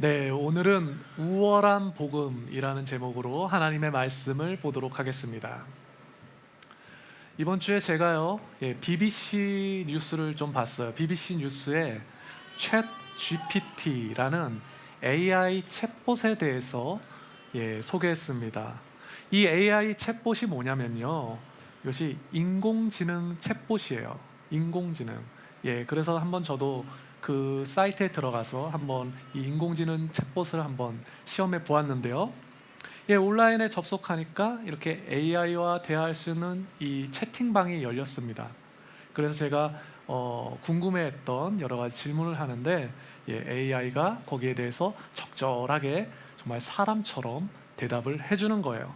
네, 오늘은 우월한 복음이라는 제목으로 하나님의 말씀을 보도록 하겠습니다. 이번 주에 제가요, BBC 뉴스를 좀 봤어요. BBC 뉴스에 챗 GPT라는 AI 챗봇에 대해서 소개했습니다. 이 AI 챗봇이 뭐냐면요, 이것이 인공지능 챗봇이에요. 인공지능. 그래서 한번 저도 그 사이트에 들어가서 한번 이 인공지능 챗봇을 한번 시험해 보았는데요. 온라인에 접속하니까 이렇게 AI와 대화할 수 있는 이 채팅방이 열렸습니다. 그래서 제가 궁금해했던 여러 가지 질문을 하는데 AI가 거기에 대해서 적절하게 정말 사람처럼 대답을 해주는 거예요.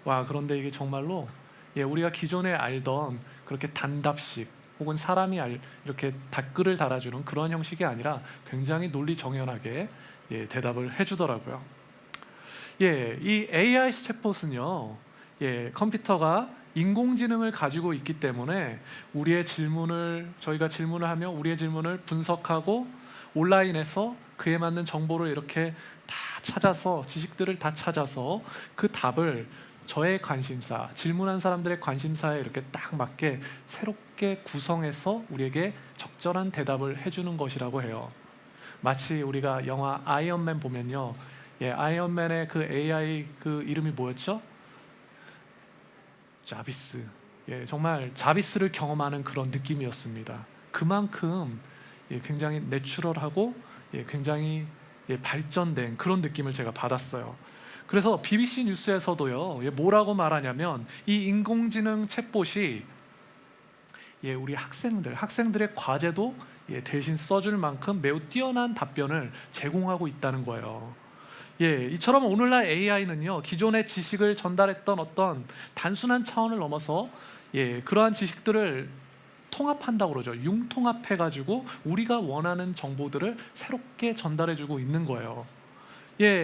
와, 그런데 이게 정말로 우리가 기존에 알던 그렇게 단답식 혹은 사람이 이렇게 댓글을 달아주는 그런 형식이 아니라 굉장히 논리정연하게 대답을 해주더라고요. 이 AI 챗봇은요, 컴퓨터가 인공지능을 가지고 있기 때문에 저희가 질문을 하면 우리의 질문을 분석하고 온라인에서 그에 맞는 정보를 이렇게 다 찾아서, 지식들을 다 찾아서 그 답을 저의 관심사, 질문한 사람들의 관심사에 이렇게 딱 맞게 새롭게 구성해서 우리에게 적절한 대답을 해주는 것이라고 해요. 마치 우리가 영화 아이언맨 보면요, 아이언맨의 그 AI 그 이름이 뭐였죠? 자비스. 정말 자비스를 경험하는 그런 느낌이었습니다. 그만큼 굉장히 내추럴하고 굉장히 발전된 그런 느낌을 제가 받았어요. 그래서 BBC 뉴스에서도요, 뭐라고 말하냐면 이 인공지능 챗봇이 우리 학생들의 과제도 대신 써줄 만큼 매우 뛰어난 답변을 제공하고 있다는 거예요. 이처럼 오늘날 AI는요, 기존의 지식을 전달했던 어떤 단순한 차원을 넘어서 그러한 지식들을 통합한다고 그러죠. 융통합해가지고 우리가 원하는 정보들을 새롭게 전달해주고 있는 거예요.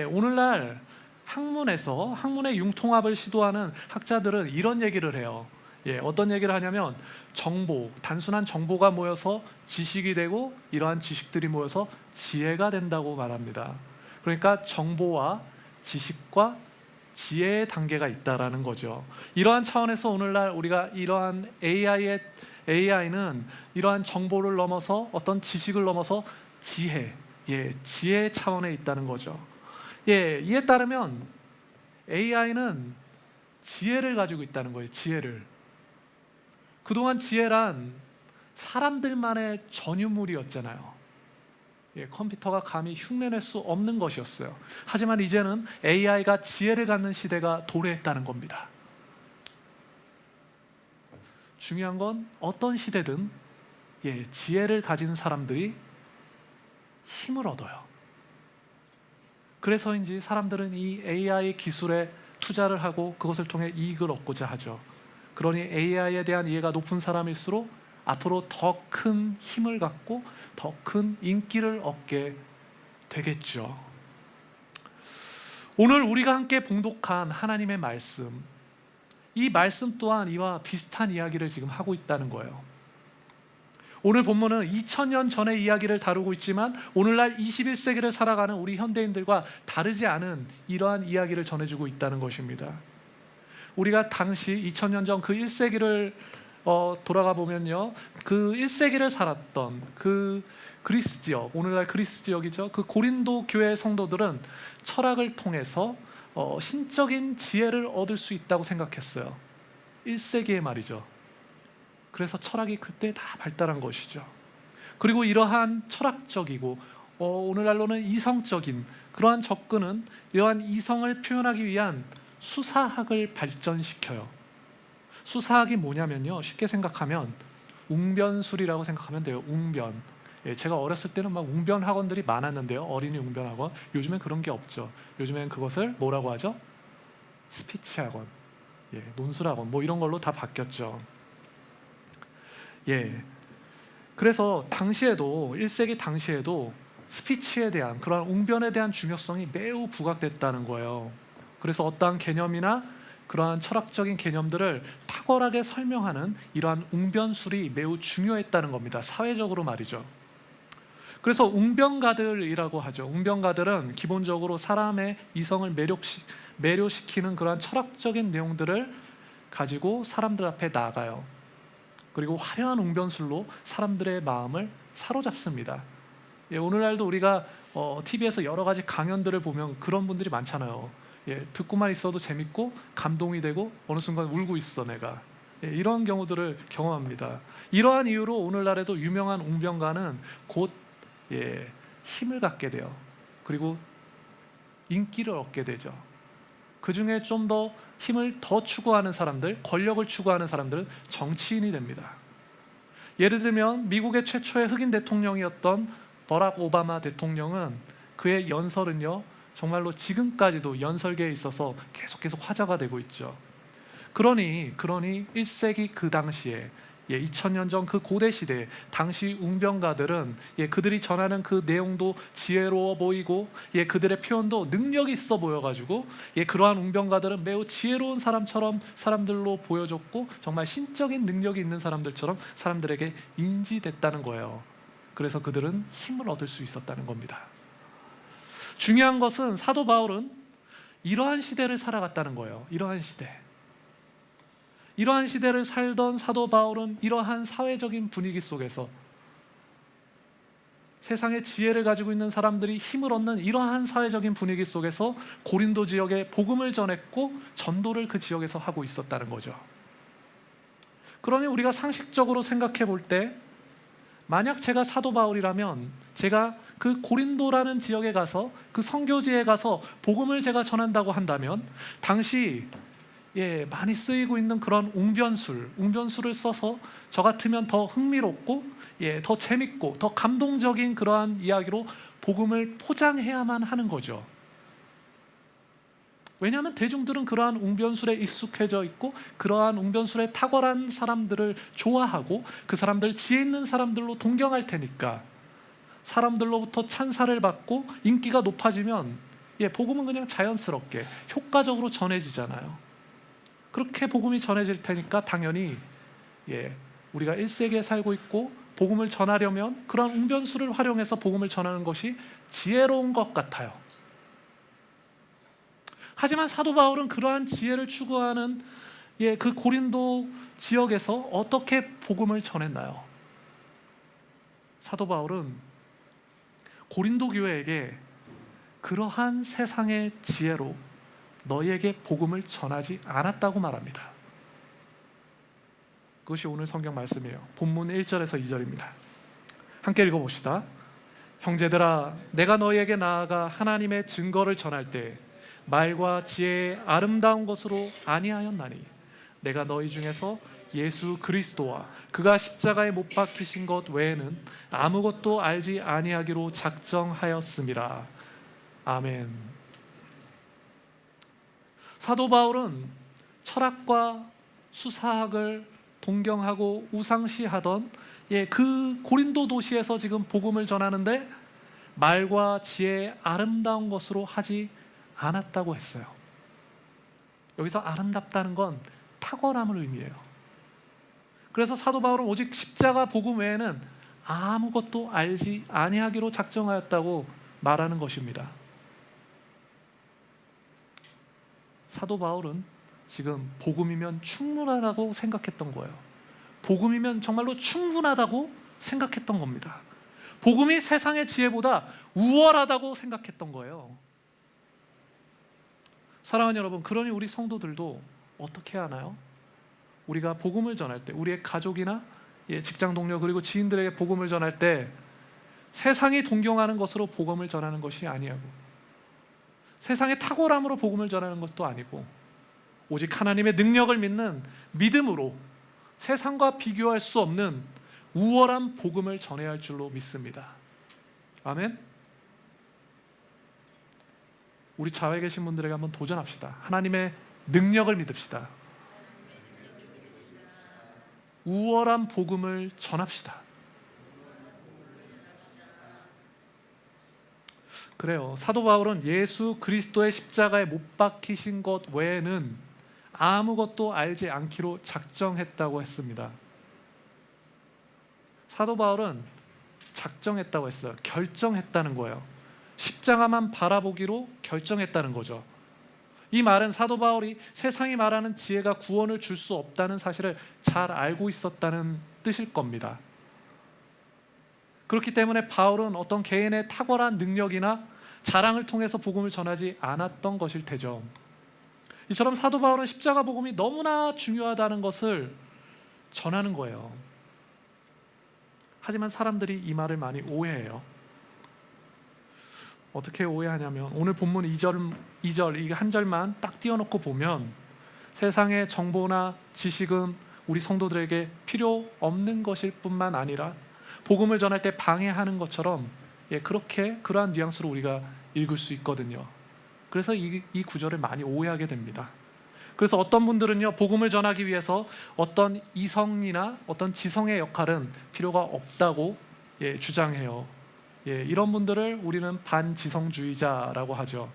오늘날 학문의 융통합을 시도하는 학자들은 이런 얘기를 해요. 어떤 얘기를 하냐면 단순한 정보가 모여서 지식이 되고 이러한 지식들이 모여서 지혜가 된다고 말합니다. 그러니까 정보와 지식과 지혜의 단계가 있다라는 거죠. 이러한 차원에서 오늘날 우리가 이러한 AI는 이러한 정보를 넘어서 어떤 지식을 넘어서 지혜의 차원에 있다는 거죠. 이에 따르면 AI는 지혜를 가지고 있다는 거예요. 지혜를. 그동안 지혜란 사람들만의 전유물이었잖아요. 컴퓨터가 감히 흉내낼 수 없는 것이었어요. 하지만 이제는 AI가 지혜를 갖는 시대가 도래했다는 겁니다. 중요한 건 어떤 시대든 지혜를 가진 사람들이 힘을 얻어요. 그래서인지 사람들은 이 AI 기술에 투자를 하고 그것을 통해 이익을 얻고자 하죠. 그러니 AI에 대한 이해가 높은 사람일수록 앞으로 더 큰 힘을 갖고 더 큰 인기를 얻게 되겠죠. 오늘 우리가 함께 봉독한 하나님의 말씀, 이 말씀 또한 이와 비슷한 이야기를 지금 하고 있다는 거예요. 오늘 본문은 2000년 전의 이야기를 다루고 있지만 오늘날 21세기를 살아가는 우리 현대인들과 다르지 않은 이러한 이야기를 전해주고 있다는 것입니다. 우리가 당시 2000년 전 그 1세기를 돌아가 보면요, 그 1세기를 살았던 그 그리스 지역, 오늘날 그리스 지역이죠. 그 고린도 교회 성도들은 철학을 통해서 신적인 지혜를 얻을 수 있다고 생각했어요. 1세기의 말이죠. 그래서 철학이 그때 다 발달한 것이죠. 그리고 이러한 철학적이고 오늘날로는 이성적인 그러한 접근은 이러한 이성을 표현하기 위한 수사학을 발전시켜요. 수사학이 뭐냐면요, 쉽게 생각하면 웅변술이라고 생각하면 돼요. 웅변. 제가 어렸을 때는 막 웅변 학원들이 많았는데요. 어린이 웅변 학원. 요즘엔 그런 게 없죠. 요즘엔 그것을 뭐라고 하죠? 스피치 학원, 논술 학원, 뭐 이런 걸로 다 바뀌었죠. 그래서 1세기 당시에도 스피치에 대한 그런 웅변에 대한 중요성이 매우 부각됐다는 거예요. 그래서 어떠한 개념이나 그러한 철학적인 개념들을 탁월하게 설명하는 이러한 웅변술이 매우 중요했다는 겁니다. 사회적으로 말이죠. 그래서 웅변가들이라고 하죠. 웅변가들은 기본적으로 사람의 이성을 매료시키는 그러한 철학적인 내용들을 가지고 사람들 앞에 나아가요. 그리고 화려한 웅변술로 사람들의 마음을 사로잡습니다. 오늘날도 우리가 TV에서 여러 가지 강연들을 보면 그런 분들이 많잖아요. 듣고만 있어도 재밌고 감동이 되고 어느 순간 울고 있어 내가. 이런 경우들을 경험합니다. 이러한 이유로 오늘날에도 유명한 웅변가는 곧 힘을 갖게 돼요. 그리고 인기를 얻게 되죠. 그 중에 좀 더 힘을 더 추구하는 사람들, 권력을 추구하는 사람들은 정치인이 됩니다. 예를 들면 미국의 최초의 흑인 대통령이었던 버락 오바마 대통령은 그의 연설은요 정말로 지금까지도 연설계에 있어서 계속 화제가 되고 있죠. 그러니 1세기 그 당시에 2000년 전 그 고대 시대 당시 웅변가들은 그들이 전하는 그 내용도 지혜로워 보이고 그들의 표현도 능력이 있어 보여가지고 그러한 웅변가들은 매우 지혜로운 사람들로 보여졌고 정말 신적인 능력이 있는 사람들처럼 사람들에게 인지됐다는 거예요. 그래서 그들은 힘을 얻을 수 있었다는 겁니다. 중요한 것은 사도 바울은 이러한 시대를 살아갔다는 거예요. 이러한 시대를 살던 사도 바울은 이러한 사회적인 분위기 속에서 세상의 지혜를 가지고 있는 사람들이 힘을 얻는 이러한 사회적인 분위기 속에서 고린도 지역에 복음을 전했고 전도를 그 지역에서 하고 있었다는 거죠. 그러니 우리가 상식적으로 생각해 볼 때 만약 제가 사도 바울이라면 제가 그 고린도라는 지역에 가서 그 선교지에 가서 복음을 제가 전한다고 한다면 당시 많이 쓰이고 있는 그런 웅변술을 써서 저 같으면 더 흥미롭고 더 재밌고 더 감동적인 그러한 이야기로 복음을 포장해야만 하는 거죠. 왜냐하면 대중들은 그러한 웅변술에 익숙해져 있고 그러한 웅변술에 탁월한 사람들을 좋아하고 그 사람들 지혜 있는 사람들로 동경할 테니까 사람들로부터 찬사를 받고 인기가 높아지면 복음은 그냥 자연스럽게 효과적으로 전해지잖아요. 그렇게 복음이 전해질 테니까 당연히 우리가 1세기에 살고 있고 복음을 전하려면 그런 웅변술을 활용해서 복음을 전하는 것이 지혜로운 것 같아요. 하지만 사도 바울은 그러한 지혜를 추구하는 그 고린도 지역에서 어떻게 복음을 전했나요? 사도 바울은 고린도 교회에게 그러한 세상의 지혜로 너희에게 복음을 전하지 않았다고 말합니다. 그것이 오늘 성경 말씀이에요. 본문 1절에서 2절입니다. 함께 읽어봅시다. 형제들아, 내가 너희에게 나아가 하나님의 증거를 전할 때 말과 지혜의 아름다운 것으로 아니하였나니 내가 너희 중에서 예수 그리스도와 그가 십자가에 못 박히신 것 외에는 아무것도 알지 아니하기로 작정하였음이라. 아멘. 사도 바울은 철학과 수사학을 동경하고 우상시하던 그 고린도 도시에서 지금 복음을 전하는데 말과 지혜의 아름다운 것으로 하지 않았다고 했어요. 여기서 아름답다는 건 탁월함을 의미해요. 그래서 사도 바울은 오직 십자가 복음 외에는 아무것도 알지 아니하기로 작정하였다고 말하는 것입니다. 사도 바울은 지금 복음이면 충분하다고 생각했던 거예요. 복음이면 정말로 충분하다고 생각했던 겁니다. 복음이 세상의 지혜보다 우월하다고 생각했던 거예요. 사랑하는 여러분, 그러니 우리 성도들도 어떻게 하나요? 우리가 복음을 전할 때 우리의 가족이나 직장 동료 그리고 지인들에게 복음을 전할 때 세상이 동경하는 것으로 복음을 전하는 것이 아니하고 세상의 탁월함으로 복음을 전하는 것도 아니고 오직 하나님의 능력을 믿는 믿음으로 세상과 비교할 수 없는 우월한 복음을 전해야 할 줄로 믿습니다. 아멘. 우리 좌우에 계신 분들에게 한번 도전합시다. 하나님의 능력을 믿읍시다. 우월한 복음을 전합시다. 그래요. 사도 바울은 예수 그리스도의 십자가에 못 박히신 것 외에는 아무것도 알지 않기로 작정했다고 했습니다. 사도 바울은 작정했다고 했어요. 결정했다는 거예요. 십자가만 바라보기로 결정했다는 거죠. 이 말은 사도 바울이 세상이 말하는 지혜가 구원을 줄 수 없다는 사실을 잘 알고 있었다는 뜻일 겁니다. 그렇기 때문에 바울은 어떤 개인의 탁월한 능력이나 자랑을 통해서 복음을 전하지 않았던 것일 테죠. 이처럼 사도 바울은 십자가 복음이 너무나 중요하다는 것을 전하는 거예요. 하지만 사람들이 이 말을 많이 오해해요. 어떻게 오해하냐면 오늘 본문 2절 이 한 절만 딱 띄워놓고 보면 세상의 정보나 지식은 우리 성도들에게 필요 없는 것일 뿐만 아니라 복음을 전할 때 방해하는 것처럼 그렇게 그러한 뉘앙스로 우리가 읽을 수 있거든요. 그래서 이 구절을 많이 오해하게 됩니다. 그래서 어떤 분들은요, 복음을 전하기 위해서 어떤 이성이나 어떤 지성의 역할은 필요가 없다고 주장해요. 이런 분들을 우리는 반지성주의자라고 하죠.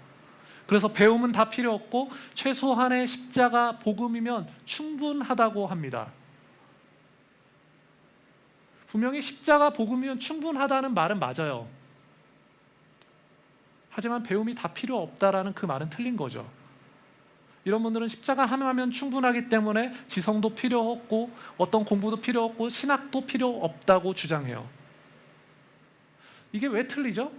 그래서 배움은 다 필요 없고 최소한의 십자가 복음이면 충분하다고 합니다. 분명히 십자가 복음이면 충분하다는 말은 맞아요. 하지만 배움이 다 필요 없다라는 그 말은 틀린 거죠. 이런 분들은 십자가 하나면 충분하기 때문에 지성도 필요 없고 어떤 공부도 필요 없고 신학도 필요 없다고 주장해요. 이게 왜 틀리죠?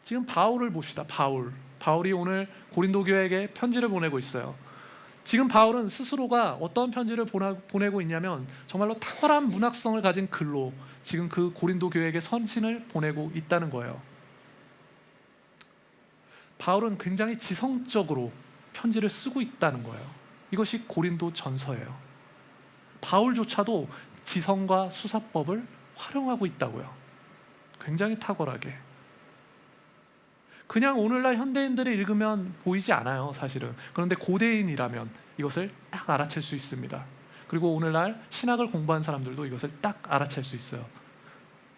지금 바울을 봅시다. 바울이 오늘 고린도 교회에게 편지를 보내고 있어요. 지금 바울은 스스로가 어떤 편지를 보내고 있냐면 정말로 탁월한 문학성을 가진 글로 지금 그 고린도 교회에게 선신을 보내고 있다는 거예요. 바울은 굉장히 지성적으로 편지를 쓰고 있다는 거예요. 이것이 고린도 전서예요. 바울조차도 지성과 수사법을 활용하고 있다고요. 굉장히 탁월하게. 그냥 오늘날 현대인들이 읽으면 보이지 않아요, 사실은. 그런데 고대인이라면 이것을 딱 알아챌 수 있습니다. 그리고 오늘날 신학을 공부한 사람들도 이것을 딱 알아챌 수 있어요.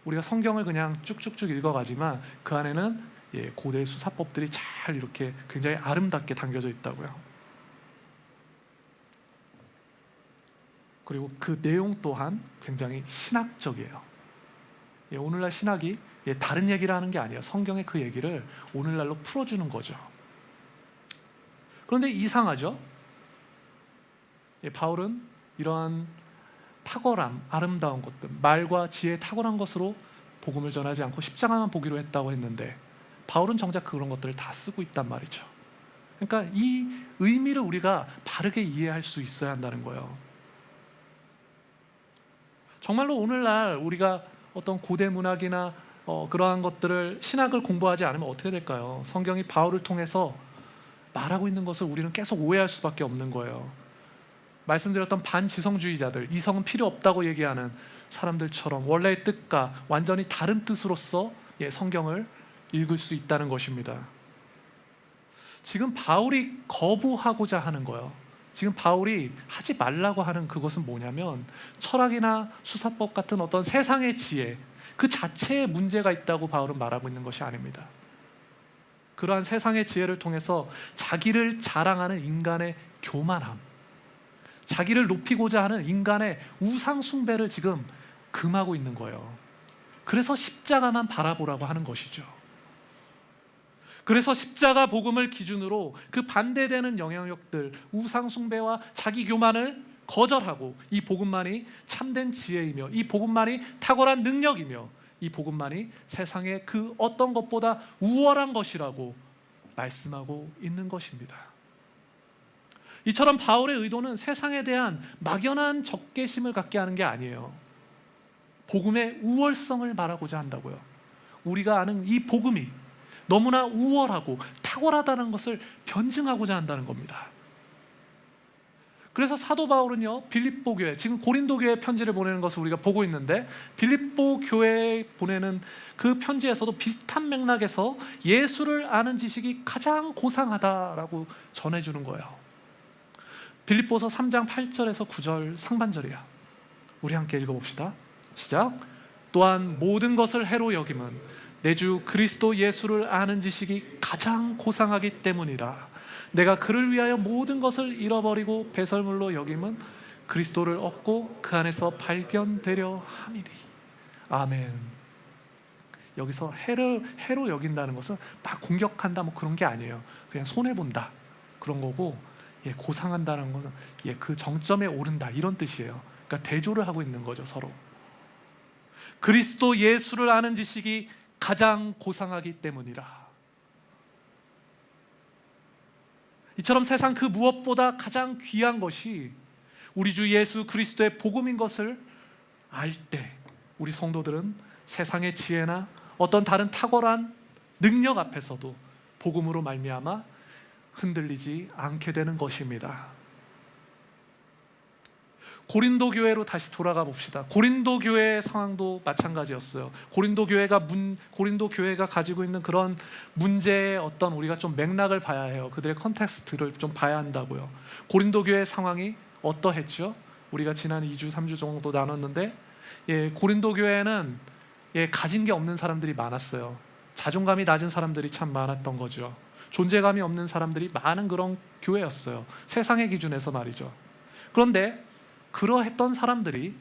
우리가 성경을 그냥 쭉쭉쭉 읽어가지만 그 안에는 고대 수사법들이 잘 이렇게 굉장히 아름답게 담겨져 있다고요. 그리고 그 내용 또한 굉장히 신학적이에요. 오늘날 신학이 다른 얘기를 하는 게 아니에요. 성경의 그 얘기를 오늘날로 풀어주는 거죠. 그런데 이상하죠? 바울은 이러한 탁월함, 아름다운 것들, 말과 지혜의 탁월한 것으로 복음을 전하지 않고 십자가만 보기로 했다고 했는데 바울은 정작 그런 것들을 다 쓰고 있단 말이죠. 그러니까 이 의미를 우리가 바르게 이해할 수 있어야 한다는 거예요. 정말로 오늘날 우리가 어떤 고대 문학이나 그러한 것들을 신학을 공부하지 않으면 어떻게 될까요? 성경이 바울을 통해서 말하고 있는 것을 우리는 계속 오해할 수밖에 없는 거예요. 말씀드렸던 반지성주의자들, 이성은 필요 없다고 얘기하는 사람들처럼 원래의 뜻과 완전히 다른 뜻으로서 성경을 읽을 수 있다는 것입니다. 지금 바울이 거부하고자 하는 거예요. 지금 바울이 하지 말라고 하는 그것은 뭐냐면 철학이나 수사법 같은 어떤 세상의 지혜 그 자체에 문제가 있다고 바울은 말하고 있는 것이 아닙니다. 그러한 세상의 지혜를 통해서 자기를 자랑하는 인간의 교만함, 자기를 높이고자 하는 인간의 우상 숭배를 지금 금하고 있는 거예요. 그래서 십자가만 바라보라고 하는 것이죠. 그래서 십자가 복음을 기준으로 그 반대되는 영향력들, 우상 숭배와 자기 교만을 거절하고 이 복음만이 참된 지혜이며 이 복음만이 탁월한 능력이며 이 복음만이 세상의 그 어떤 것보다 우월한 것이라고 말씀하고 있는 것입니다. 이처럼 바울의 의도는 세상에 대한 막연한 적개심을 갖게 하는 게 아니에요. 복음의 우월성을 말하고자 한다고요. 우리가 아는 이 복음이 너무나 우월하고 탁월하다는 것을 변증하고자 한다는 겁니다. 그래서 사도 바울은요, 빌립보 교회, 지금 고린도 교회에 편지를 보내는 것을 우리가 보고 있는데 빌립보 교회에 보내는 그 편지에서도 비슷한 맥락에서 예수를 아는 지식이 가장 고상하다라고 전해주는 거예요. 빌립보서 3장 8절에서 9절 상반절이야. 우리 함께 읽어봅시다. 시작. 또한 모든 것을 해로 여김은 내 주 그리스도 예수를 아는 지식이 가장 고상하기 때문이라. 내가 그를 위하여 모든 것을 잃어버리고 배설물로 여김은 그리스도를 얻고 그 안에서 발견되려 함이리. 아멘. 여기서 해로 여긴다는 것은 막 공격한다 뭐 그런 게 아니에요. 그냥 손해본다 그런 거고, 고상한다는 것은 그 정점에 오른다 이런 뜻이에요. 그러니까 대조를 하고 있는 거죠, 서로. 그리스도 예수를 아는 지식이 가장 고상하기 때문이라. 이처럼 세상 그 무엇보다 가장 귀한 것이 우리 주 예수 그리스도의 복음인 것을 알 때 우리 성도들은 세상의 지혜나 어떤 다른 탁월한 능력 앞에서도 복음으로 말미암아 흔들리지 않게 되는 것입니다. 고린도 교회로 다시 돌아가 봅시다. 고린도 교회의 상황도 마찬가지였어요. 고린도 교회가 가지고 있는 그런 문제의 어떤 우리가 좀 맥락을 봐야 해요. 그들의 컨텍스트를 좀 봐야 한다고요. 고린도 교회의 상황이 어떠했죠? 우리가 지난 2주, 3주 정도 나눴는데, 고린도 교회는 가진 게 없는 사람들이 많았어요. 자존감이 낮은 사람들이 참 많았던 거죠. 존재감이 없는 사람들이 많은 그런 교회였어요. 세상의 기준에서 말이죠. 그런데 그러했던 사람들이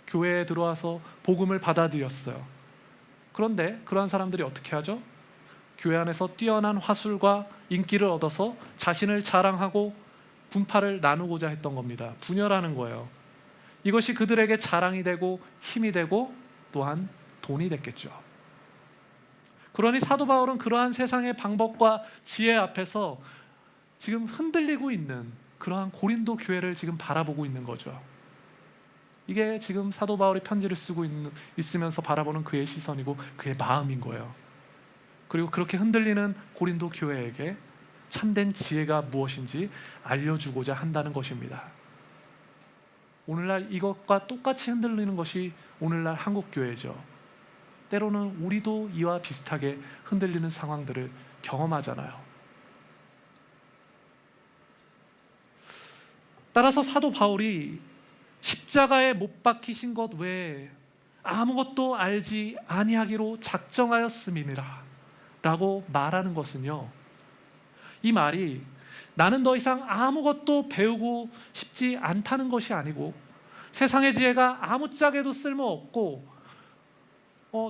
교회에 들어와서 복음을 받아들였어요. 그런데 그러한 사람들이 어떻게 하죠? 교회 안에서 뛰어난 화술과 인기를 얻어서 자신을 자랑하고 분파를 나누고자 했던 겁니다. 분열하는 거예요. 이것이 그들에게 자랑이 되고 힘이 되고 또한 돈이 됐겠죠. 그러니 사도 바울은 그러한 세상의 방법과 지혜 앞에서 지금 흔들리고 있는 그러한 고린도 교회를 지금 바라보고 있는 거죠. 이게 지금 사도 바울이 편지를 쓰고 있으면서 바라보는 그의 시선이고 그의 마음인 거예요. 그리고 그렇게 흔들리는 고린도 교회에게 참된 지혜가 무엇인지 알려주고자 한다는 것입니다. 오늘날 이것과 똑같이 흔들리는 것이 오늘날 한국교회죠. 때로는 우리도 이와 비슷하게 흔들리는 상황들을 경험하잖아요. 따라서 사도 바울이 십자가에 못 박히신 것 외에 아무것도 알지 아니하기로 작정하였음이니라 라고 말하는 것은요, 이 말이 나는 더 이상 아무것도 배우고 싶지 않다는 것이 아니고 세상의 지혜가 아무짝에도 쓸모없고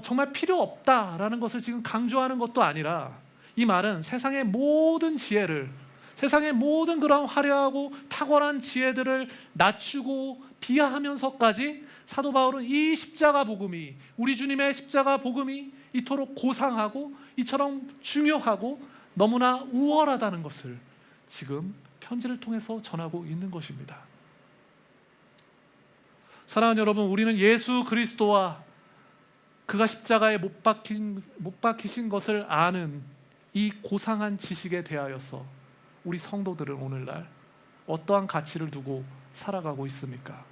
정말 필요 없다라는 것을 지금 강조하는 것도 아니라, 이 말은 세상의 모든 지혜를, 세상의 모든 그런 화려하고 탁월한 지혜들을 낮추고 비하하면서까지 사도 바울은 이 십자가 복음이, 우리 주님의 십자가 복음이 이토록 고상하고 이처럼 중요하고 너무나 우월하다는 것을 지금 편지를 통해서 전하고 있는 것입니다. 사랑하는 여러분, 우리는 예수 그리스도와 그가 십자가에 못 박히신 것을 아는 이 고상한 지식에 대하여서 우리 성도들은 오늘날 어떠한 가치를 두고 살아가고 있습니까?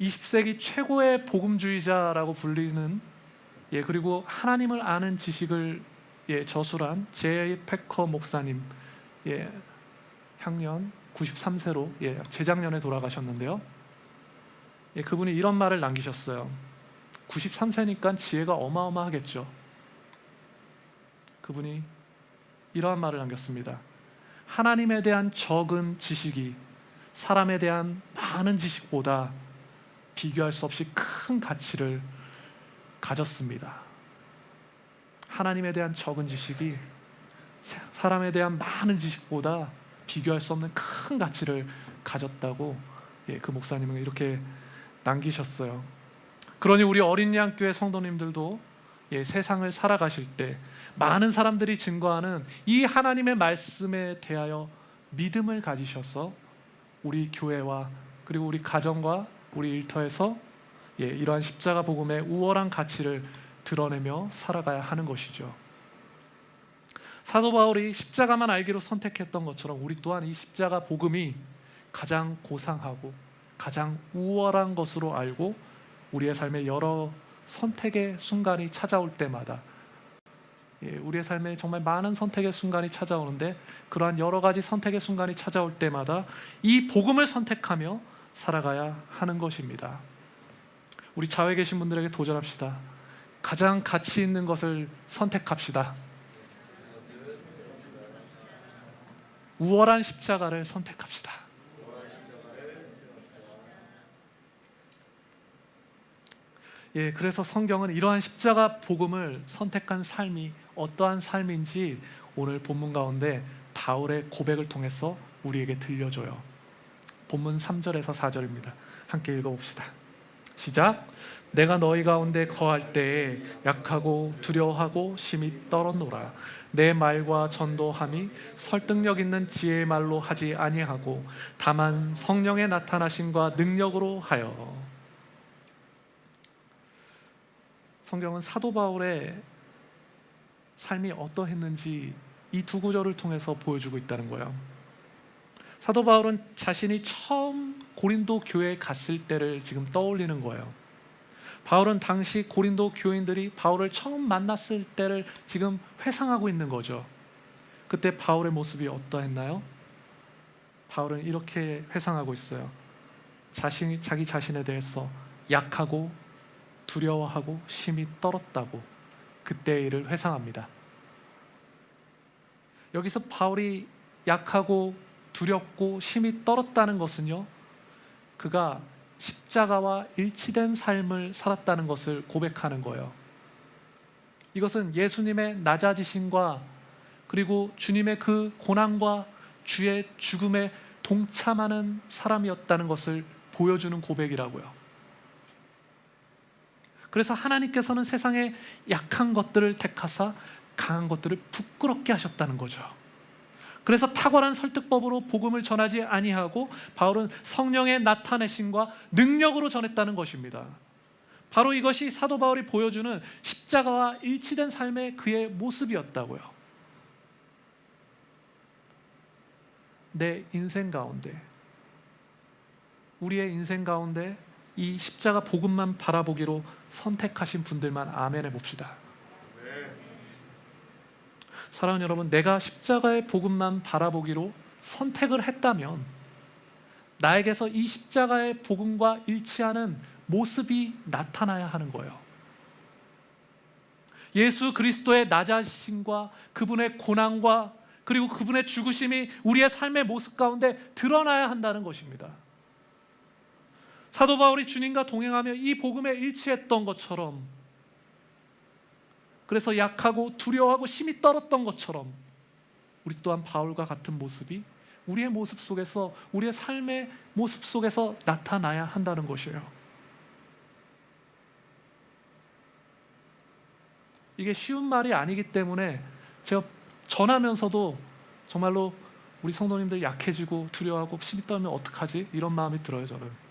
20세기 최고의 복음주의자라고 불리는, 그리고 하나님을 아는 지식을 저술한 J. 패커 목사님, 향년 93세로 재작년에 돌아가셨는데요. 그분이 이런 말을 남기셨어요. 93세니까 지혜가 어마어마하겠죠. 그분이 이러한 말을 남겼습니다. 하나님에 대한 적은 지식이 사람에 대한 많은 지식보다 비교할 수 없이 큰 가치를 가졌습니다. 하나님에 대한 적은 지식이 사람에 대한 많은 지식보다 비교할 수 없는 큰 가치를 가졌다고 그 목사님은 이렇게 남기셨어요. 그러니 우리 어린 양 교회 성도님들도 세상을 살아가실 때 많은 사람들이 증거하는 이 하나님의 말씀에 대하여 믿음을 가지셔서 우리 교회와 그리고 우리 가정과 우리 일터에서 이러한 십자가 복음의 우월한 가치를 드러내며 살아가야 하는 것이죠. 사도 바울이 십자가만 알기로 선택했던 것처럼 우리 또한 이 십자가 복음이 가장 고상하고 가장 우월한 것으로 알고 우리의 삶에 여러 선택의 순간이 찾아올 때마다, 우리의 삶에 정말 많은 선택의 순간이 찾아오는데 그러한 여러 가지 선택의 순간이 찾아올 때마다 이 복음을 선택하며 살아가야 하는 것입니다. 우리 좌우에 계신 분들에게 도전합시다. 가장 가치 있는 것을 선택합시다. 우월한 십자가를 선택합시다. 예, 그래서 성경은 이러한 십자가 복음을 선택한 삶이 어떠한 삶인지 오늘 본문 가운데 바울의 고백을 통해서 우리에게 들려줘요. 본문 3절에서 4절입니다. 함께 읽어봅시다. 시작. 내가 너희 가운데 거할 때에 약하고 두려워하고 심히 떨었노라. 내 말과 전도함이 설득력 있는 지혜의 말로 하지 아니하고 다만 성령의 나타나심과 능력으로 하여. 성경은 사도 바울의 삶이 어떠했는지 이 두 구절을 통해서 보여주고 있다는 거예요. 사도 바울은 자신이 처음 고린도 교회에 갔을 때를 지금 떠올리는 거예요. 바울은 당시 고린도 교인들이 바울을 처음 만났을 때를 지금 회상하고 있는 거죠. 그때 바울의 모습이 어떠했나요? 바울은 이렇게 회상하고 있어요. 자기 자신에 대해서 약하고 두려워하고 심히 떨었다고 그때의 일을 회상합니다. 여기서 바울이 약하고 두렵고 심히 떨었다는 것은요, 그가 십자가와 일치된 삶을 살았다는 것을 고백하는 거예요. 이것은 예수님의 낮아지심과 그리고 주님의 그 고난과 주의 죽음에 동참하는 사람이었다는 것을 보여주는 고백이라고요. 그래서 하나님께서는 세상의 약한 것들을 택하사 강한 것들을 부끄럽게 하셨다는 거죠. 그래서 탁월한 설득법으로 복음을 전하지 아니하고 바울은 성령의 나타내심과 능력으로 전했다는 것입니다. 바로 이것이 사도 바울이 보여주는 십자가와 일치된 삶의 그의 모습이었다고요. 내 인생 가운데, 우리의 인생 가운데 이 십자가 복음만 바라보기로 선택하신 분들만 아멘 해봅시다. 사랑하는 여러분, 내가 십자가의 복음만 바라보기로 선택을 했다면 나에게서 이 십자가의 복음과 일치하는 모습이 나타나야 하는 거예요. 예수 그리스도의 낮아심과 그분의 고난과 그리고 그분의 죽으심이 우리의 삶의 모습 가운데 드러나야 한다는 것입니다. 사도 바울이 주님과 동행하며 이 복음에 일치했던 것처럼, 그래서 약하고 두려워하고 심히 떨었던 것처럼 우리 또한 바울과 같은 모습이 우리의 모습 속에서, 우리의 삶의 모습 속에서 나타나야 한다는 것이에요. 이게 쉬운 말이 아니기 때문에 제가 전하면서도 정말로 우리 성도님들 약해지고 두려워하고 심히 떨면 어떡하지? 이런 마음이 들어요, 저는.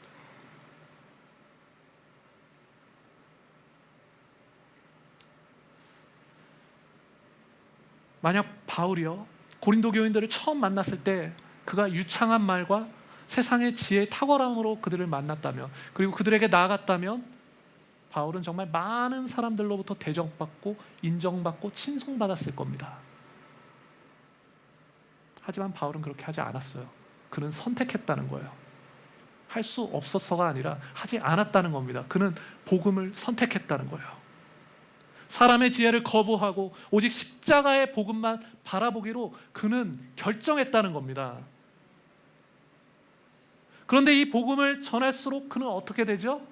만약 바울이요, 고린도 교인들을 처음 만났을 때 그가 유창한 말과 세상의 지혜의 탁월함으로 그들을 만났다면, 그리고 그들에게 나아갔다면 바울은 정말 많은 사람들로부터 대접받고 인정받고 칭송받았을 겁니다. 하지만 바울은 그렇게 하지 않았어요. 그는 선택했다는 거예요. 할 수 없었어가 아니라 하지 않았다는 겁니다. 그는 복음을 선택했다는 거예요. 사람의 지혜를 거부하고 오직 십자가의 복음만 바라보기로 그는 결정했다는 겁니다. 그런데 이 복음을 전할수록 그는 어떻게 되죠?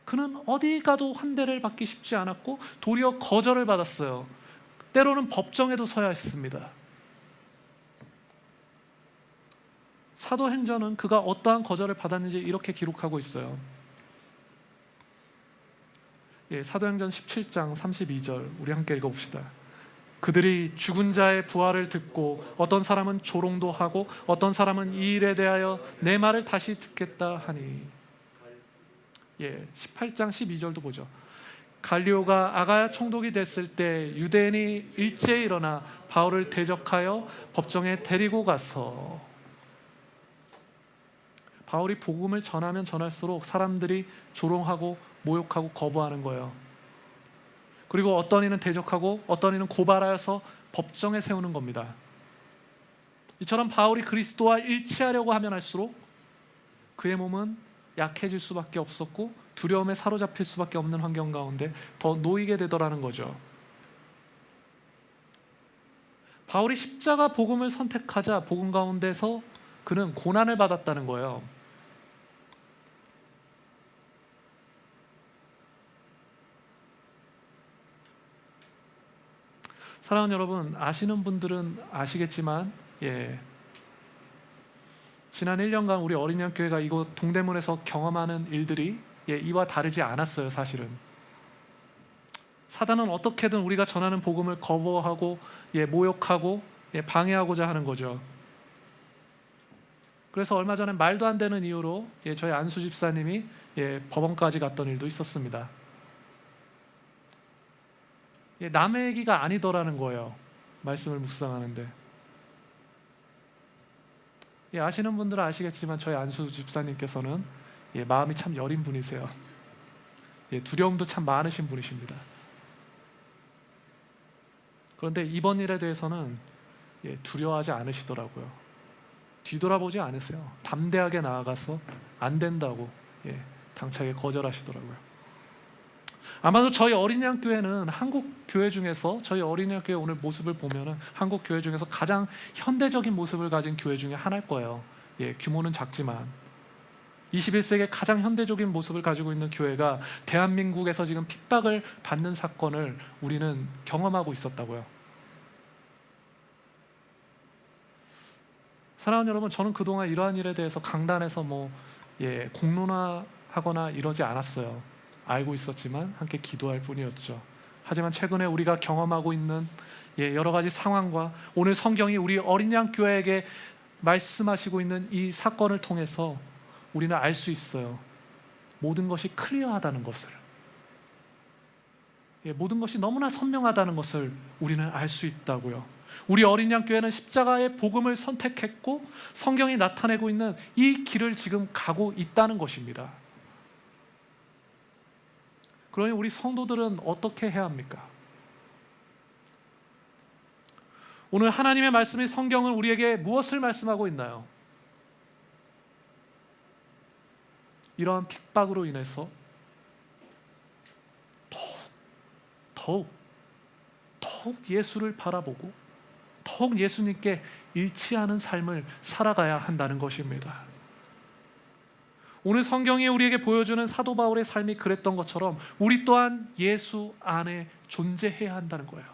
그는 어디 가도 환대를 받기 쉽지 않았고 도리어 거절을 받았어요. 때로는 법정에도 서야 했습니다. 사도행전은 그가 어떠한 거절을 받았는지 이렇게 기록하고 있어요. 사도행전 17장 32절 우리 함께 읽어봅시다. 그들이 죽은 자의 부활을 듣고 어떤 사람은 조롱도 하고 어떤 사람은 이 일에 대하여 내 말을 다시 듣겠다 하니. 18장 12절도 보죠. 갈리오가 아가야 총독이 됐을 때 유대인이 일제히 일어나 바울을 대적하여 법정에 데리고 가서. 바울이 복음을 전하면 전할수록 사람들이 조롱하고 모욕하고 거부하는 거예요. 그리고 어떤 이는 대적하고 어떤 이는 고발하여서 법정에 세우는 겁니다. 이처럼 바울이 그리스도와 일치하려고 하면 할수록 그의 몸은 약해질 수밖에 없었고 두려움에 사로잡힐 수밖에 없는 환경 가운데 더 놓이게 되더라는 거죠. 바울이 십자가 복음을 선택하자 복음 가운데서 그는 고난을 받았다는 거예요. 사랑하는 여러분, 아시는 분들은 아시겠지만 지난 1년간 우리 어린이학 교회가 이곳 동대문에서 경험하는 일들이 이와 다르지 않았어요. 사실은 사단은 어떻게든 우리가 전하는 복음을 거부하고 모욕하고 방해하고자 하는 거죠. 그래서 얼마 전에 말도 안 되는 이유로 저희 안수 집사님이 법원까지 갔던 일도 있었습니다. 남의 얘기가 아니더라는 거예요. 말씀을 묵상하는데. 아시는 분들은 아시겠지만 저희 안수 집사님께서는 마음이 참 여린 분이세요. 두려움도 참 많으신 분이십니다. 그런데 이번 일에 대해서는 두려워하지 않으시더라고요. 뒤돌아보지 않으세요. 담대하게 나아가서 안 된다고 당차게 거절하시더라고요. 아마도 저희 어린이학 교회는 한국 교회 중에서, 저희 어린이학 교회 오늘 모습을 보면은 한국 교회 중에서 가장 현대적인 모습을 가진 교회 중에 하나일 거예요. 규모는 작지만 21세기의 가장 현대적인 모습을 가지고 있는 교회가 대한민국에서 지금 핍박을 받는 사건을 우리는 경험하고 있었다고요. 사랑하는 여러분, 저는 그동안 이러한 일에 대해서 강단에서 공론화하거나 이러지 않았어요. 알고 있었지만 함께 기도할 뿐이었죠. 하지만 최근에 우리가 경험하고 있는 여러 가지 상황과 오늘 성경이 우리 어린양 교회에게 말씀하시고 있는 이 사건을 통해서 우리는 알 수 있어요. 모든 것이 클리어하다는 것을, 모든 것이 너무나 선명하다는 것을 우리는 알 수 있다고요. 우리 어린양 교회는 십자가의 복음을 선택했고 성경이 나타내고 있는 이 길을 지금 가고 있다는 것입니다. 그러니 우리 성도들은 어떻게 해야 합니까? 오늘 하나님의 말씀이, 성경은 우리에게 무엇을 말씀하고 있나요? 이러한 핍박으로 인해서 더욱 예수를 바라보고 더욱 예수님께 일치하는 삶을 살아가야 한다는 것입니다. 오늘 성경이 우리에게 보여주는 사도 바울의 삶이 그랬던 것처럼 우리 또한 예수 안에 존재해야 한다는 거예요.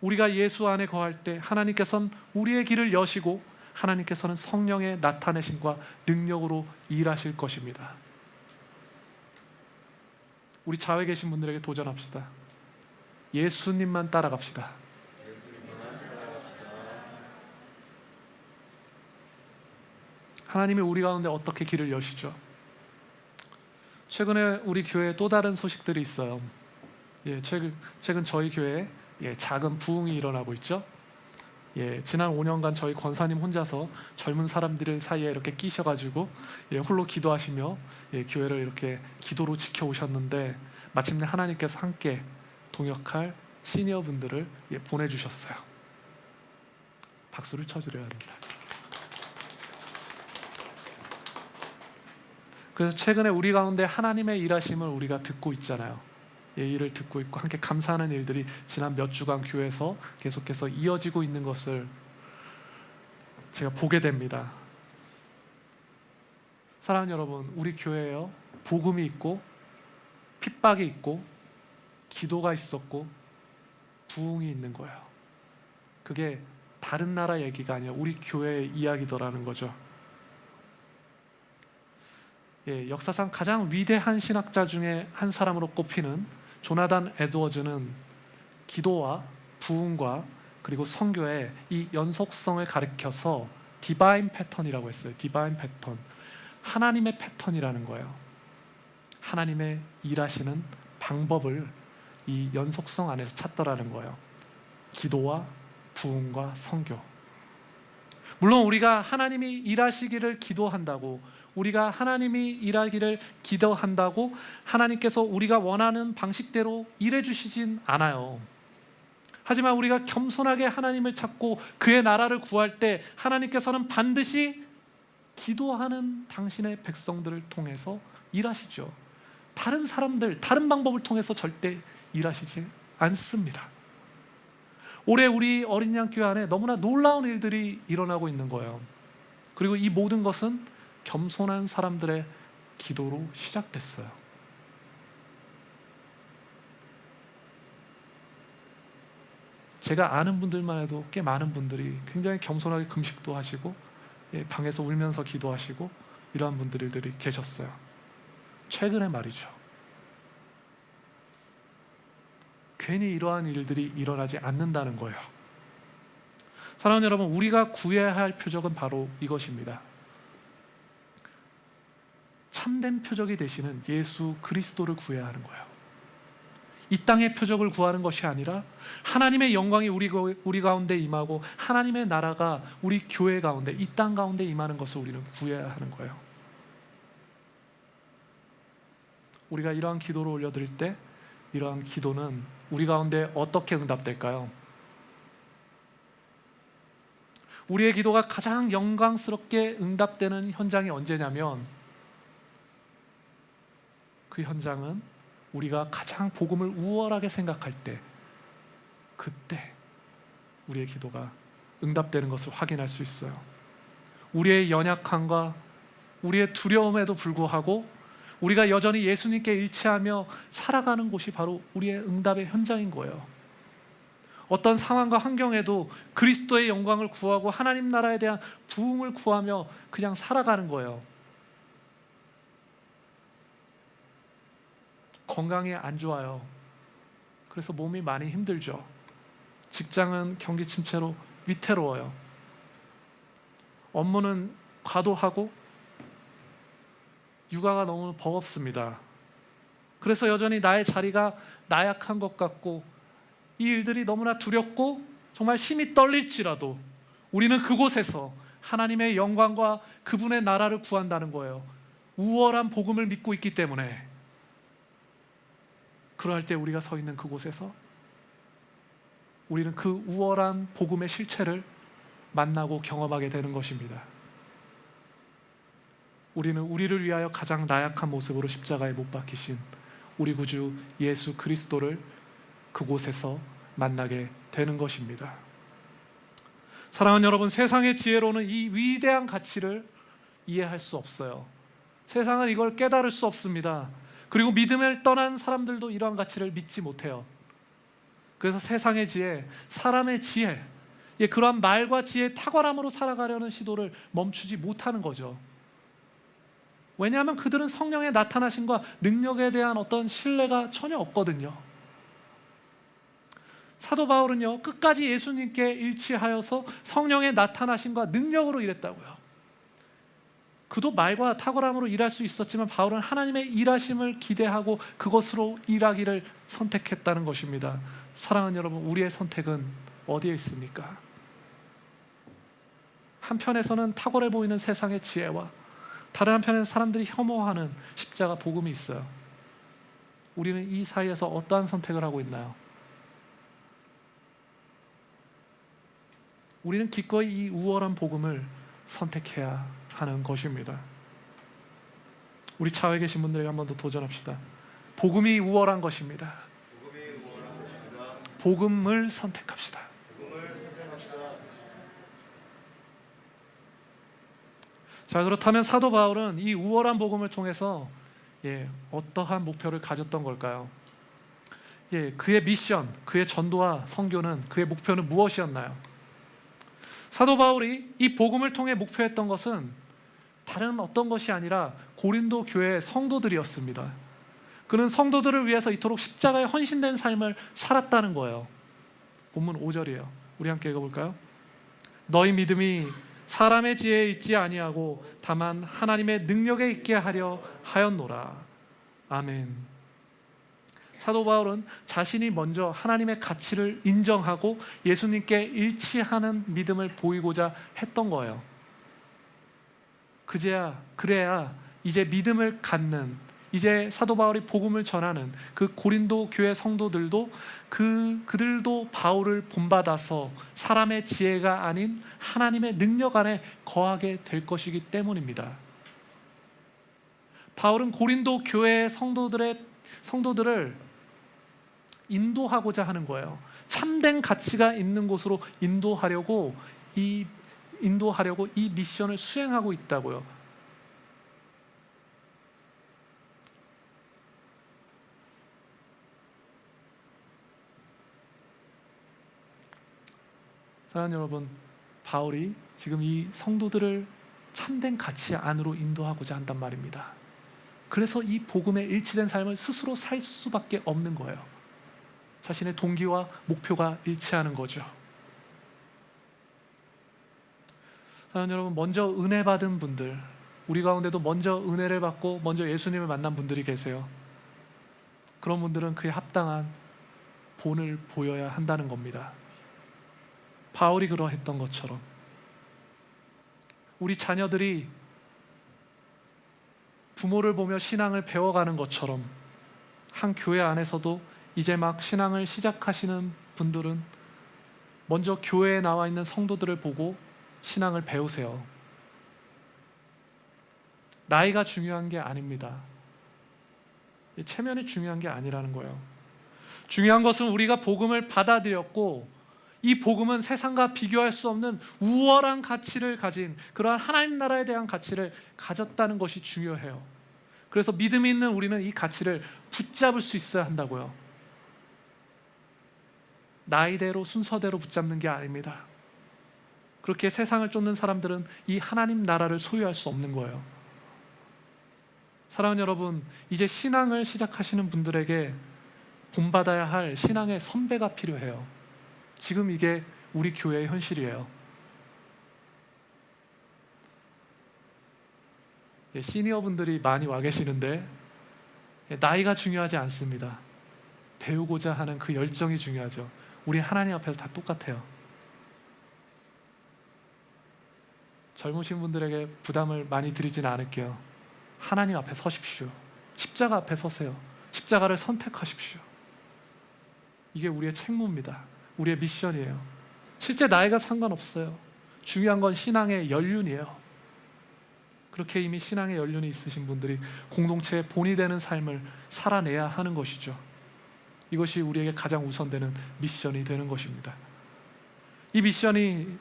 우리가 예수 안에 거할 때 하나님께서는 우리의 길을 여시고 하나님께서는 성령의 나타내심과 능력으로 일하실 것입니다. 우리 자외 계신 분들에게 도전합시다. 예수님만 따라갑시다. 하나님이 우리 가운데 어떻게 길을 여시죠? 최근에 우리 교회에 또 다른 소식들이 있어요. 최근 저희 교회에 작은 부흥이 일어나고 있죠. 지난 5년간 저희 권사님 혼자서 젊은 사람들 사이에 이렇게 끼셔가지고 홀로 기도하시며 교회를 이렇게 기도로 지켜오셨는데 마침내 하나님께서 함께 동역할 시니어 분들을 보내주셨어요. 박수를 쳐드려야 합니다. 그래서 최근에 우리 가운데 하나님의 일하심을 우리가 듣고 있잖아요. 일을 듣고 있고 함께 감사하는 일들이 지난 몇 주간 교회에서 계속해서 이어지고 있는 것을 제가 보게 됩니다. 사랑하는 여러분, 우리 교회에요, 복음이 있고 핍박이 있고 기도가 있었고 부흥이 있는 거예요. 그게 다른 나라 얘기가 아니라 우리 교회의 이야기더라는 거죠. 역사상 가장 위대한 신학자 중에 한 사람으로 꼽히는 조나단 에드워즈는 기도와 부흥과 그리고 선교의 이 연속성을 가리켜서 디바인 패턴이라고 했어요. 디바인 패턴, 하나님의 패턴이라는 거예요. 하나님의 일하시는 방법을 이 연속성 안에서 찾더라는 거예요. 기도와 부흥과 선교. 물론 우리가 하나님이 일하시기를 기도한다고, 우리가 하나님이 일하기를 기도한다고 하나님께서 우리가 원하는 방식대로 일해 주시진 않아요. 하지만 우리가 겸손하게 하나님을 찾고 그의 나라를 구할 때 하나님께서는 반드시 기도하는 당신의 백성들을 통해서 일하시죠. 다른 사람들, 다른 방법을 통해서 절대 일하시지 않습니다. 올해 우리 어린 양 교회 안에 너무나 놀라운 일들이 일어나고 있는 거예요. 그리고 이 모든 것은 겸손한 사람들의 기도로 시작됐어요. 제가 아는 분들만 해도 꽤 많은 분들이 굉장히 겸손하게 금식도 하시고 방에서 울면서 기도하시고 이러한 분들이 계셨어요. 최근에 말이죠. 괜히 이러한 일들이 일어나지 않는다는 거예요. 사랑하는 여러분, 우리가 구해야 할 표적은 바로 이것입니다. 참된 표적이 되시는 예수 그리스도를 구해야 하는 거예요. 이 땅의 표적을 구하는 것이 아니라 하나님의 영광이 우리 가운데 임하고 하나님의 나라가 우리 교회 가운데, 이 땅 가운데 임하는 것을 우리는 구해야 하는 거예요. 우리가 이러한 기도를 올려드릴 때 이러한 기도는 우리 가운데 어떻게 응답될까요? 우리의 기도가 가장 영광스럽게 응답되는 현장이 언제냐면, 그 현장은 우리가 가장 복음을 우월하게 생각할 때, 그때 우리의 기도가 응답되는 것을 확인할 수 있어요. 우리의 연약함과 우리의 두려움에도 불구하고 우리가 여전히 예수님께 일치하며 살아가는 곳이 바로 우리의 응답의 현장인 거예요. 어떤 상황과 환경에도 그리스도의 영광을 구하고 하나님 나라에 대한 부흥을 구하며 그냥 살아가는 거예요. 건강이 안 좋아요. 그래서 몸이 많이 힘들죠. 직장은 경기 침체로 위태로워요. 업무는 과도하고 육아가 너무 버겁습니다. 그래서 여전히 나의 자리가 나약한 것 같고 이 일들이 너무나 두렵고 정말 심히 떨릴지라도 우리는 그곳에서 하나님의 영광과 그분의 나라를 구한다는 거예요. 우월한 복음을 믿고 있기 때문에. 그러할 때 우리가 서 있는 그곳에서 우리는 그 우월한 복음의 실체를 만나고 경험하게 되는 것입니다. 우리는 우리를 위하여 가장 나약한 모습으로 십자가에 못 박히신 우리 구주 예수 그리스도를 그곳에서 만나게 되는 것입니다. 사랑하는 여러분, 세상의 지혜로는 이 위대한 가치를 이해할 수 없어요. 세상은 이걸 깨달을 수 없습니다. 그리고 믿음을 떠난 사람들도 이러한 가치를 믿지 못해요. 그래서 세상의 지혜, 사람의 지혜, 그러한 말과 지혜의 탁월함으로 살아가려는 시도를 멈추지 못하는 거죠. 왜냐하면 그들은 성령의 나타나심과 능력에 대한 어떤 신뢰가 전혀 없거든요. 사도 바울은요, 끝까지 예수님께 일치하여서 성령의 나타나심과 능력으로 일했다고요. 그도 말과 탁월함으로 일할 수 있었지만 바울은 하나님의 일하심을 기대하고 그것으로 일하기를 선택했다는 것입니다. 사랑하는 여러분, 우리의 선택은 어디에 있습니까? 한편에서는 탁월해 보이는 세상의 지혜와 다른 한편에는 사람들이 혐오하는 십자가 복음이 있어요. 우리는 이 사이에서 어떠한 선택을 하고 있나요? 우리는 기꺼이 이 우월한 복음을 선택해야 하는 것입니다. 우리 차에 계신 분들에게 한 번 더 도전합시다. 복음이 우월한 것입니다. 복음을 선택합시다. 자, 그렇다면 사도 바울은 이 우월한 복음을 통해서 어떠한 목표를 가졌던 걸까요? 그의 미션, 그의 전도와 선교는, 그의 목표는 무엇이었나요? 사도 바울이 이 복음을 통해 목표했던 것은 다른 어떤 것이 아니라 고린도 교회의 성도들이었습니다. 그는 성도들을 위해서 이토록 십자가에 헌신된 삶을 살았다는 거예요. 본문 5절이에요. 우리 함께 읽어볼까요? 너희 믿음이 사람의 지혜에 있지 아니하고 다만 하나님의 능력에 있게 하려 하였노라. 아멘. 사도 바울은 자신이 먼저 하나님의 가치를 인정하고 예수님께 일치하는 믿음을 보이고자 했던 거예요. 그래야 이제 믿음을 갖는, 이제 사도 바울이 복음을 전하는 그 고린도 교회 성도들도 그들도 바울을 본받아서 사람의 지혜가 아닌 하나님의 능력 안에 거하게 될 것이기 때문입니다. 바울은 고린도 교회의 성도들을 인도하고자 하는 거예요. 참된 가치가 있는 곳으로 인도하려고 이 미션을 수행하고 있다고요. 사랑하는 여러분, 바울이 지금 이 성도들을 참된 가치 안으로 인도하고자 한단 말입니다. 그래서 이 복음에 일치된 삶을 스스로 살 수밖에 없는 거예요. 자신의 동기와 목표가 일치하는 거죠. 사랑하는 여러분, 먼저 은혜 받은 분들, 우리 가운데도 먼저 은혜를 받고 먼저 예수님을 만난 분들이 계세요. 그런 분들은 그에 합당한 본을 보여야 한다는 겁니다. 바울이 그러했던 것처럼 우리 자녀들이 부모를 보며 신앙을 배워가는 것처럼 한 교회 안에서도 이제 막 신앙을 시작하시는 분들은 먼저 교회에 나와 있는 성도들을 보고 신앙을 배우세요. 나이가 중요한 게 아닙니다. 체면이 중요한 게 아니라는 거예요. 중요한 것은 우리가 복음을 받아들였고 이 복음은 세상과 비교할 수 없는 우월한 가치를 가진 그러한 하나님 나라에 대한 가치를 가졌다는 것이 중요해요. 그래서 믿음이 있는 우리는 이 가치를 붙잡을 수 있어야 한다고요. 나이대로 순서대로 붙잡는 게 아닙니다. 그렇게 세상을 쫓는 사람들은 이 하나님 나라를 소유할 수 없는 거예요. 사랑하는 여러분, 이제 신앙을 시작하시는 분들에게 본받아야 할 신앙의 선배가 필요해요. 지금 이게 우리 교회의 현실이에요. 시니어분들이 많이 와 계시는데 나이가 중요하지 않습니다. 배우고자 하는 그 열정이 중요하죠. 우리 하나님 앞에서 다 똑같아요. 젊으신 분들에게 부담을 많이 드리지는 않을게요. 하나님 앞에 서십시오. 십자가 앞에 서세요. 십자가를 선택하십시오. 이게 우리의 책무입니다. 우리의 미션이에요. 실제 나이가 상관없어요. 중요한 건 신앙의 연륜이에요. 그렇게 이미 신앙의 연륜이 있으신 분들이 공동체의 본이 되는 삶을 살아내야 하는 것이죠. 이것이 우리에게 가장 우선되는 미션이 되는 것입니다. 이 미션이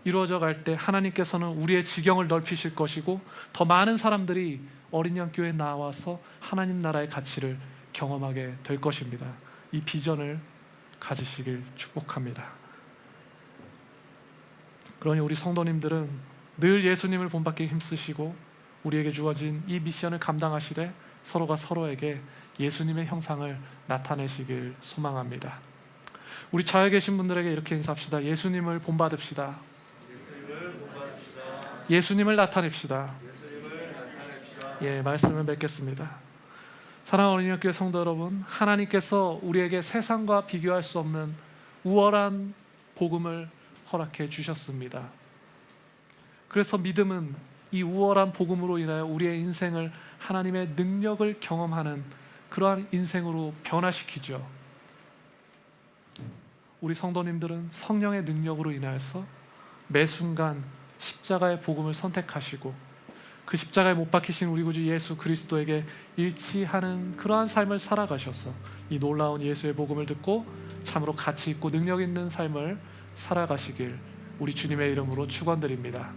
이루어져 갈 때 하나님께서는 우리의 지경을 넓히실 것이고 더 많은 사람들이 어린 양 교회에 나와서 하나님 나라의 가치를 경험하게 될 것입니다. 이 비전을 가지시길 축복합니다. 그러니 우리 성도님들은 늘 예수님을 본받기 힘쓰시고 우리에게 주어진 이 미션을 감당하시되 서로가 서로에게 예수님의 형상을 나타내시길 소망합니다. 우리 좌에 계신 분들에게 이렇게 인사합시다. 예수님을 본받읍시다. 예수님을 나타냅시다. 예, 말씀을 맺겠습니다. 사랑하는 어린이학 교회 성도 여러분, 하나님께서 우리에게 세상과 비교할 수 없는 우월한 복음을 허락해 주셨습니다. 그래서 믿음은 이 우월한 복음으로 인하여 우리의 인생을 하나님의 능력을 경험하는 그러한 인생으로 변화시키죠. 우리 성도님들은 성령의 능력으로 인하여서 매 순간 십자가의 복음을 선택하시고 그 십자가에 못 박히신 우리 구주 예수 그리스도에게 일치하는 그러한 삶을 살아가셔서 이 놀라운 예수의 복음을 듣고 참으로 가치 있고 능력 있는 삶을 살아가시길 우리 주님의 이름으로 축원드립니다.